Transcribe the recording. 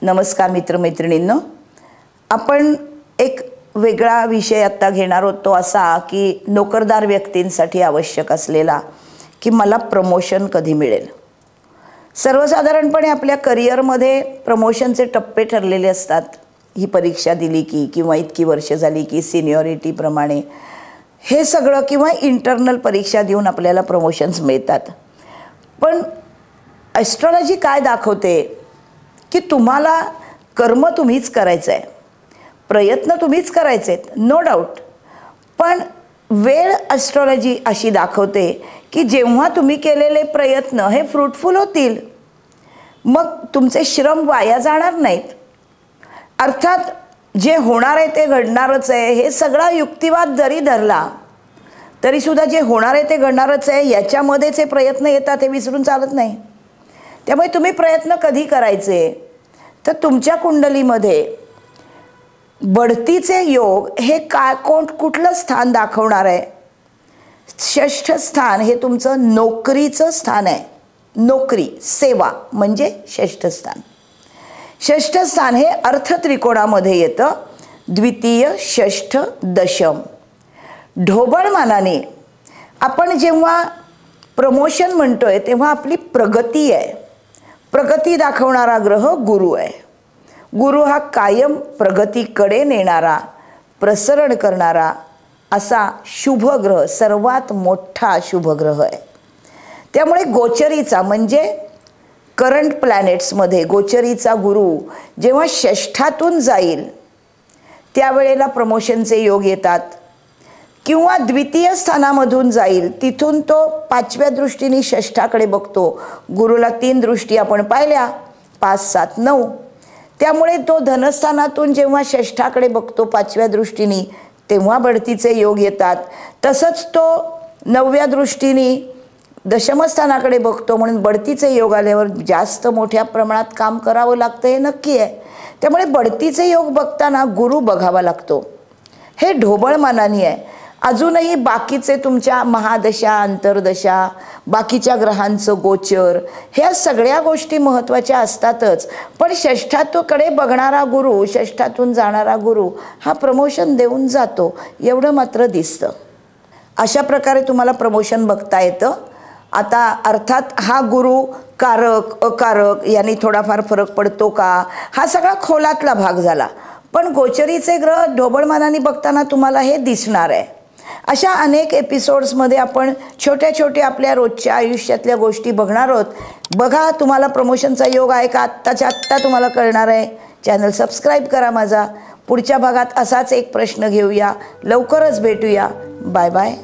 नमस्कार मित्रमैत्रिणींनो, आपण एक वेगळा विषय आता घेणार आहोत तो असा की नोकरदार व्यक्तींसाठी आवश्यक असलेला की मला प्रमोशन कधी मिळेल। सर्वसाधारणपणे आपल्या करिअरमध्ये प्रमोशनचे टप्पे ठरलेले असतात। ही परीक्षा दिली की किंवा इतकी वर्ष झाली की सिनियरिटी प्रमाणे हे सगळं किंवा इंटरनल परीक्षा देऊन आपल्याला प्रमोशन्स मिळतात। पण ॲस्ट्रॉलॉजी काय दाखवते की तुम्हाला कर्म तुम्हीच करायचं आहे, प्रयत्न तुम्हीच करायचे आहेत, नो डाऊट। पण वेळ ॲस्ट्रॉलॉजी अशी दाखवते की जेव्हा तुम्ही केलेले प्रयत्न हे फ्रूटफुल होतील, मग तुमचे श्रम वाया जाणार नाहीत। अर्थात जे होणार आहे ते घडणारच आहे हे सगळा युक्तिवाद जरी धरला तरीसुद्धा जे होणार आहे ते घडणारच आहे याच्यामध्येच हे प्रयत्न येतात हे विसरून चालत नाही। त्यामुळे तुम्ही प्रयत्न कधी करायचे तर तुमच्या कुंडलीमध्ये बढतीचे योग हे कुठलं स्थान दाखवणार आहे? षष्ठ स्थान हे तुमचं नोकरीचं स्थान आहे। नोकरी सेवा म्हणजे षष्ठ स्थान। षष्ठ स्थान हे अर्थ त्रिकोणामध्ये येतं, द्वितीय षष्ठ दशम। ढोबळमानाने आपण जेव्हा प्रमोशन म्हणतोय तेव्हा आपली प्रगती आहे। प्रगती दाखवणारा ग्रह गुरु आहे। गुरु हा कायम प्रगतीकडे नेणारा, प्रसरण करणारा असा शुभ ग्रह, सर्वात मोठा शुभ ग्रह आहे। त्यामुळे गोचरीचा म्हणजे करंट प्लॅनेट्समध्ये गोचरीचा गुरु जेव्हा षष्ठातून जाईल त्यावेळेला प्रमोशनचे योग येतात, किंवा द्वितीय स्थानामधून जाईल तिथून तो पाचव्या दृष्टीने षष्ठाकडे बघतो। गुरुला 3 दृष्टी आपण पाहिल्या, 5, 7, 9। त्यामुळे तो धनस्थानातून जेव्हा षष्ठाकडे बघतो पाचव्या दृष्टीने तेव्हा बढतीचे योग येतात। तसंच तो 9व्या दृष्टीने दशमस्थानाकडे बघतो म्हणून बढतीचे योग आल्यावर जास्त मोठ्या प्रमाणात काम करावं लागतं हे नक्की आहे। त्यामुळे बढतीचे योग बघताना गुरु बघावा लागतो। हे ढोबळमानाने आहे। अजूनही बाकीचे तुमच्या महादशा अंतर्दशा, बाकीच्या ग्रहांचं गोचर, ह्या सगळ्या गोष्टी महत्त्वाच्या असतातच। पण षष्ठाकडे बघणारा गुरु, षष्ठातून जाणारा गुरु हा प्रमोशन देऊन जातो एवढं मात्र दिसतं। अशा प्रकारे तुम्हाला प्रमोशन बघता येतं। आता अर्थात हा गुरु कारक अकारक यांनी थोडाफार फरक पडतो का हा सगळा खोलातला भाग झाला, पण गोचरीचे ग्रह ढोबळमानाने बघताना तुम्हाला हे दिसणार आहे। अशा अनेक एपिसोड्समध्ये आपण छोट्या छोट्या आपल्या रोजच्या आयुष्यातल्या गोष्टी बघणार आहोत। बघा तुम्हाला प्रमोशनचा योग आहे का आत्ताच्या आत्ता तुम्हाला कळणार आहे। चॅनल सबस्क्राईब करा माझा। पुढच्या भागात असाच एक प्रश्न घेऊया, लवकरच भेटूया। Bye bye.